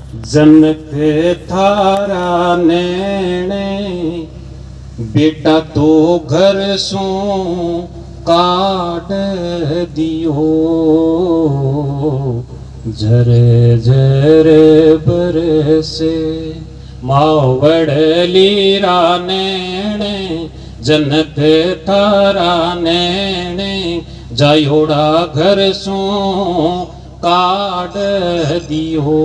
जनक थारा नेणे बेटा तो घर सू काट दियो झरे झरे बरसे मावड़ली रा नेणे जनक थारा नेणे जायोड़ा घर सू काट दियो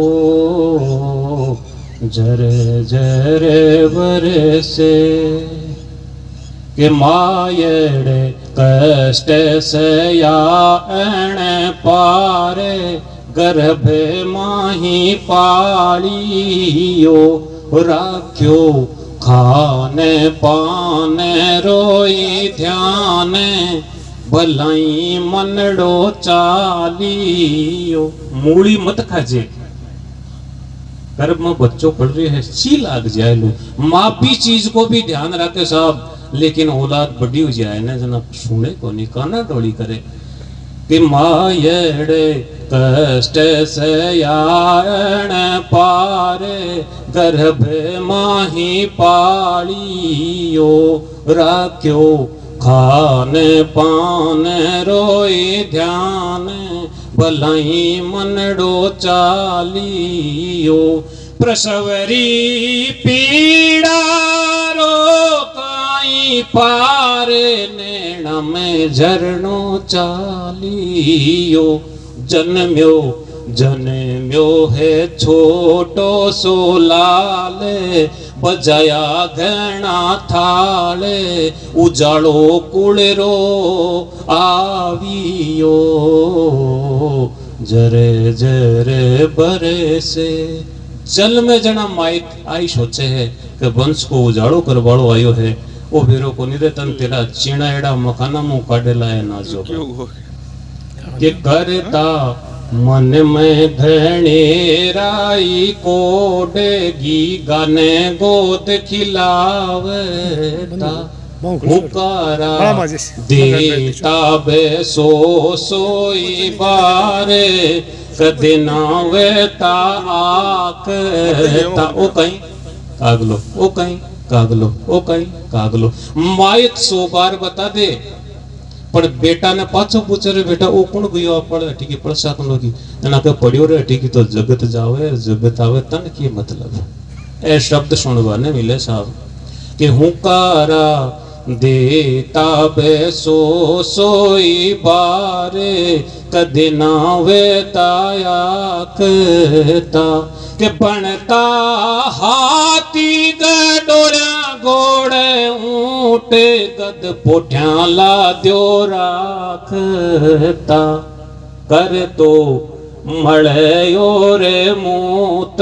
झरे झरे बरसे के मायड़े कष्ट सया अण पारे गर्भ माही पालियो राख्यो खाने पाने रोई ध्यान भलाई मनड़ो चालियो। मूली मत खाजे, गर्भ में बच्चों पढ़ रहे हैं सी लाग जाए लो। मापी चीज को भी ध्यान रखे साहब, लेकिन औलाद बड़ी हो जाए ना जना सुने को नहीं काना डोली करे कि मायड़े कष्ट सयाण पारे गर्भ माही पालियो राख्यो खान पान रोई ध्यान भलाई मनड़ो चालियो। प्रसवरी पीड़ा रोकाई पार नैना में झरनो चालियो। जन्म्यो जन्म्यो है छोटो सो लाल बजाया घना थाले उजाड़ो कुड़रो आवियो जरे जरे बरे से। जल में जना माइक आई सोचे है कि वंश को उजाड़ो करवाड़ो आयो है वो बेरो को निरे तन तेरा चीना एड़ा मकाना मुंह काटेला है ना जो के करता मन में घनेराई कोडेगी गाने गोद खिलावता मुकारा देता बे सोई बारे कदे ना वेता आकता ओ कहीं कागलो ओ कहीं कागलो ओ कहीं कागलो। माइक 100 बार बता दे पर बेटा ने पाछो पूछे रे बेटा ओ कौन गयो पढ़ ठीक है पढ़ साथ लोगी ना के पढ़ियो रे ठीक तो जगत जावे जगत आवे तन की मतलब ए शब्द सुनवा ने मिले साहब कि हुकारा देता बे सोई बारे कदे ना वेता आकता के बनता हाथी गडोरा घोड़े ऊंट गद पोठ्या ला द्यो राखता कर तो मड़यो रे मूत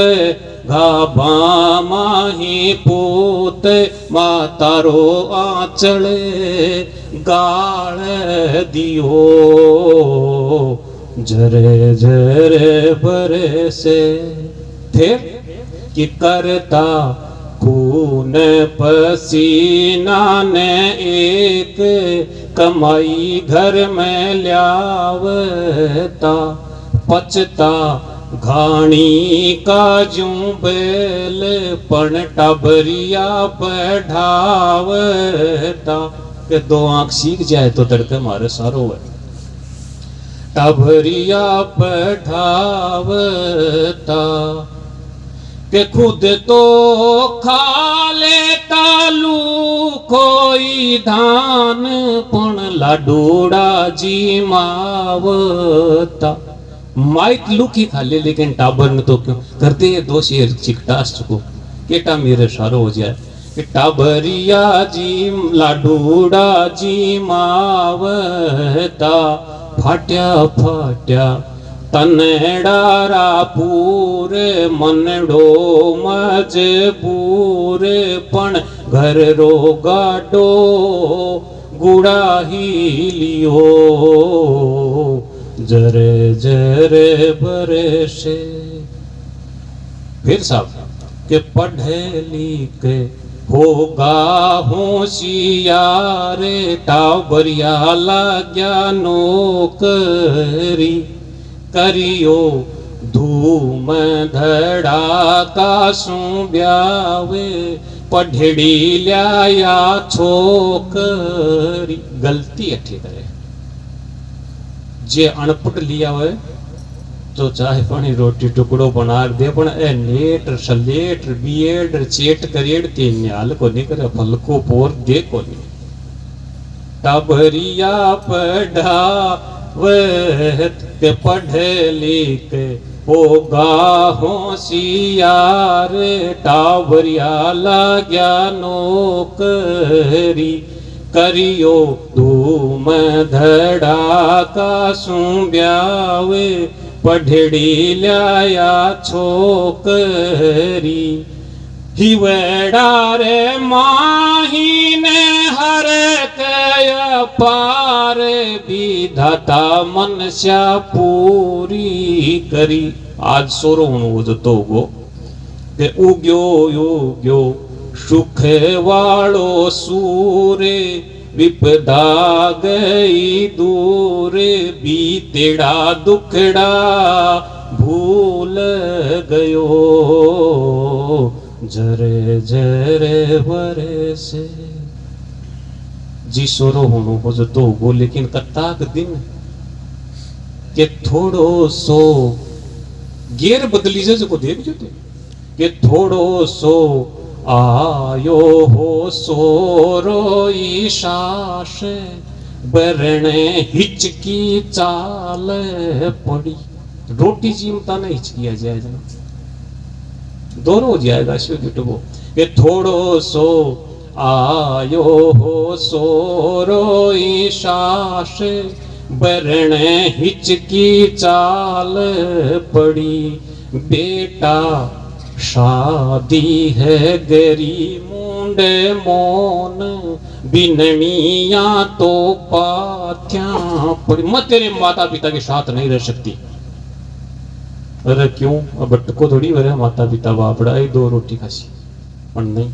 घाबा माही पूत मातारो आंचले गाल दियो झरे झरे बरे से। फिर कि करता खून पसीना ने एक कमाई घर में ल्यावता पचता घाणी का जू बेल पण टबरिया बढ़ावता के 2 आंख सीख जाए तो तड़के मारे सारो है टबरिया बढ़ावता के खुद तो खा लेता लू कोई धान पण लाडूड़ा जी मावता। माइक लुकी खा ले लेकिन टाबर ने तो क्यों करते ये 2 शेर चिकटास चुको केटा मेरे सारो हो जाए कि टाबरिया जी लाडूड़ा जी मावता फाट्या फाट्या तनेडारा पूरे मनडो मजबूर पण घर रो गाडो गुड़ा ही लियो जरे जरे बरे से। फिर साहब के पढ़े लिखे होगा होशियार टाबरिया लाग्या नौकरी करियो धूम धड़ाका सू ब्यावे पढ़ड़ी लिया छोकरी। गलती अठी करे जे अनपढ़ लिया हुए तो चाहे पानी रोटी टुकड़ो बना दे पण ए नेट सलेट बीएड चेट करेड़ ते न्याल को नहीं करे फलको पोर दे को नहीं। टाबरिया पढ़ा वत के पढ़ लिख होगा होशियार टाबरिया लाग्या नौकरी करियो धूम धड़ाका सू ब्यावे पढ़ड़ी लिया छोकरी। हिवड़ा रे माहीने हर कय पार विधाता मनस्या पूरी करी। आज सोरो हूँ जतो गो के उग्यो सुख वालो सूरे विपदा गई दूर बीतेड़ा दुखड़ा भूल गयो जरे जरे बरसे। जी सोरो होनो हो जतो गो लेकिन कत्ताक दिन के थोड़ो सो गेर बदली जे को देख जो के थोड़ो सो आयो हो सोरो ईशास बरने हिचकी चाल पड़ी। रोटी जीमता नहीं हिचकिया जाएगा दोनों हो जाएगा शिव जुटबो के थोड़ो सो आयो हो सोरो ईशास बरने हिचकी चाल पड़ी। बेटा शादी है गरी मुंडे मोन बिननिया तो पाथ्या पड़ी। मैं तेरे माता पिता के साथ नहीं रह सकती। अरे क्यों अब को थोड़ी मेरे माता पिता बापड़ा ही दो रोटी खासी पर नहीं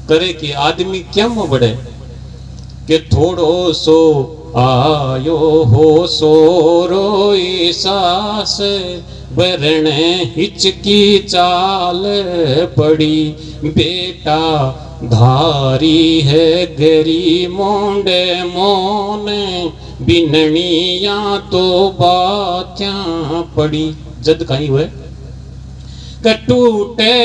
करे कि आदमी क्या में बढ़े कि थोड़ो सो आयो हो सोरो सास बरने हिचकी चाल पड़ी। बेटा धारी है गरी मोंडे मोन बिननिया तो बात्या पड़ी। जद कहीं हुए कटूटे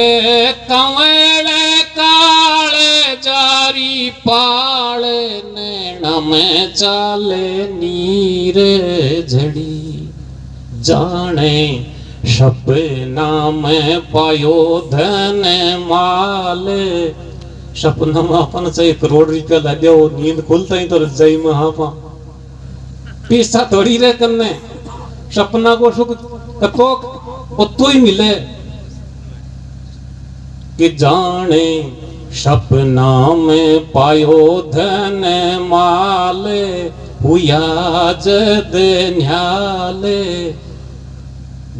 कंवड़े काले जारी पाले नैना में चाले नीर झड़ी। जाने सपना में पायो धन माल। सपना में अपन से करोड़ रुपया ला दो नींद खुलता ही तो रजाई में हापा पैसा थोड़ी रह करने सपना को सुख कतो तो ही मिले कि जाने सपना में पायो धन माल हुआ जद न्याले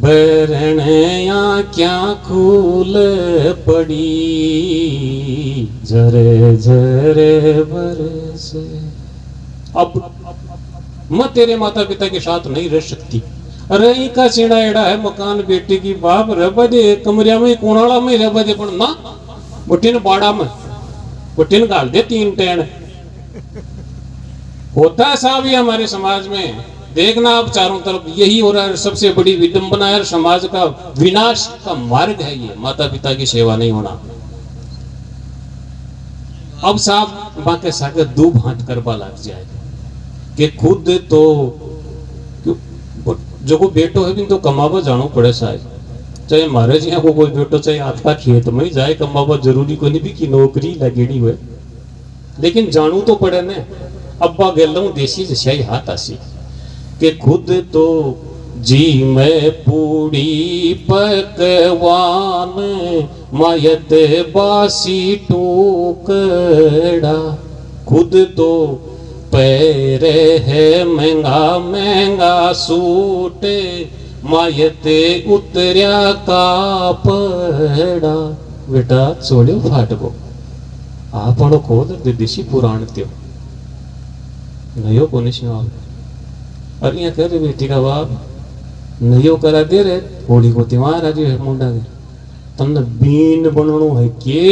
बरनिया क्या खूल पड़ी जरे जरे बरसे। अब मैं तेरे माता पिता के साथ नहीं रह सकती। अरे का चेड़ा एड़ा है मकान बेटे की बाप रह दे कमरिया में कोणाला में रह दे पर ना बुट्टिन बाड़ा में बुट्टिन गाल दे 3 टेण। होता है साहब ये हमारे समाज में देखना आप चारों तरफ यही हो रहा है। सबसे बड़ी विडंबना है समाज का विनाश का मार्ग है ये माता पिता की सेवा नहीं होना। अब साहब बाके सागे दो भांत करवा लग जाएगा कि खुद तो जो को बेटो है भी तो कमावा जानो पड़े साहब। चाहे मारे जी को कोई बेटो चाहे आपका खेत में जाए कमावा जरूरी को नहीं भी की नौकरी लगेड़ी हुए लेकिन जानू तो पड़े ने। अब्बा गेलू देसी जैसे हाथ आसी कि खुद तो जी मैं पूड़ी पकवान मायत बासी टोकड़ा। खुद तो पैरे है महंगा महंगा सूट मायत उतरिया कापड़ा। बेटा छोड़ो फाटको आपणो खोद देसी पुराण त्यो नयो कोनी सिंह। अरे यहाँ कह रहे बेटी का बाप नयो करा दे रे होली को त्योहार आज है मुंडा के तमने बीन बनणो है के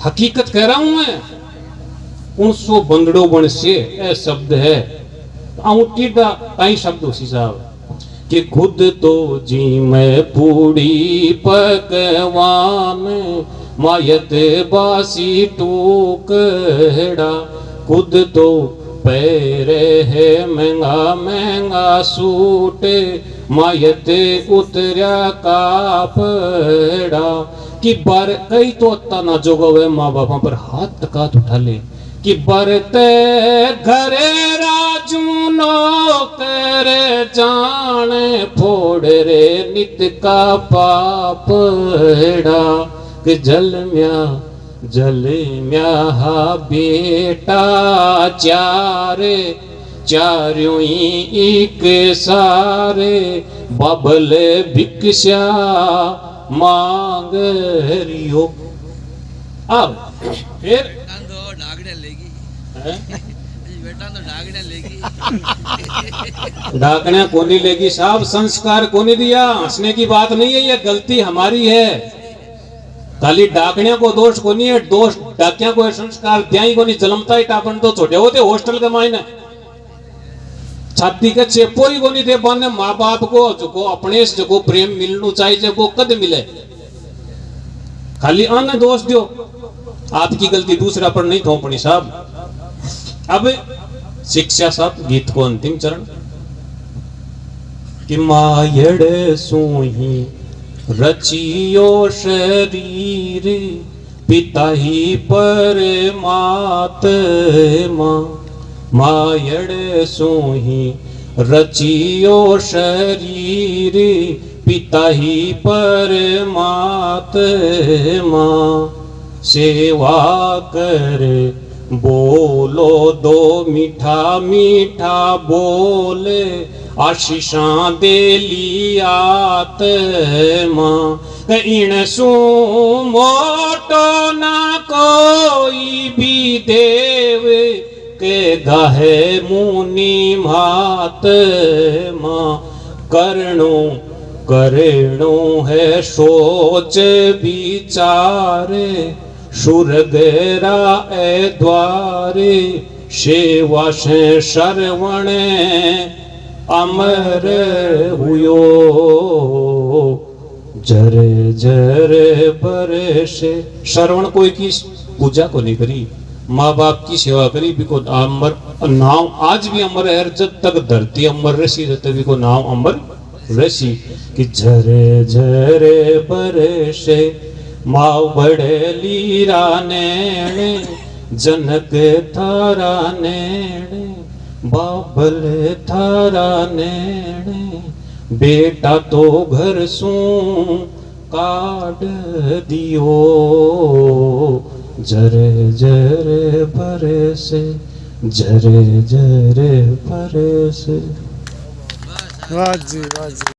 हकीकत कह रहा हूं मैं 100 बंदड़ो बन से ए शब्द है आउटी दा कई शब्द उसी साहब कि खुद तो जी मैं पूड़ी पकवान मायत बासी टूकड़ा खुद तो पैरे है महंगा महंगा सूट मायत उतरिया कापड़ा कि बार कई तो अत्ता ना जोगवे माँ बापा पर हाथ टका उठा ले कि बरते घरे राजू नो करे जाने फोड़ रे नित का पापड़ा कि जल म्या हा बेटा चारे चार्यों एक सारे बबल भिक्षा मांग रियो। अब फिर डाकने कोनी लेगी साहब संस्कार कोनी दिया हंसने की बात नहीं है ये गलती हमारी है खाली डाकने को दोष कोनी है दोष डाकिया को संस्कार दिया ही कोनी जलमता ही टापन तो छोटे होते हॉस्टल के मायने छाती के चेपो ही कोनी थे बने माँ बाप को जो अपने से जो प्रेम मिलना चाहिए जो कद मिले खाली अन्य दोष दो आपकी गलती दूसरा पर नहीं थोपनी साहब। अब शिक्षा साहब गीत को अंतिम चरण कि मायड़ सोही रचियो शरीर पिता ही परमात्मा मायड़ सोही रचियो शरीर पिता ही परमात्मा सेवा करे बोलो दो मीठा मीठा बोले आशीषां दे लियात्मा इन सु मोटो ना कोई भी देव के गाहे मुनि महात्मा करणो है सोच विचारे सुरगेरा ए द्वारे सेवा से श्रवणे अमर हुयो जरे जरे बरसे। श्रवण कोई की पूजा को नहीं करी माँ बाप की सेवा करी बिको अमर नाम आज भी अमर है जब तक धरती अमर रसी तब भी को नाम अमर रसी कि झरे झरे बरसे माँ बड़े लीरा नेणे जनक थारा नेणे बाबल थारा नेणे बेटा तो घर सू काट दियो झरे झरे बरसे झरे झरे बरसे। वाह जी वाह जी।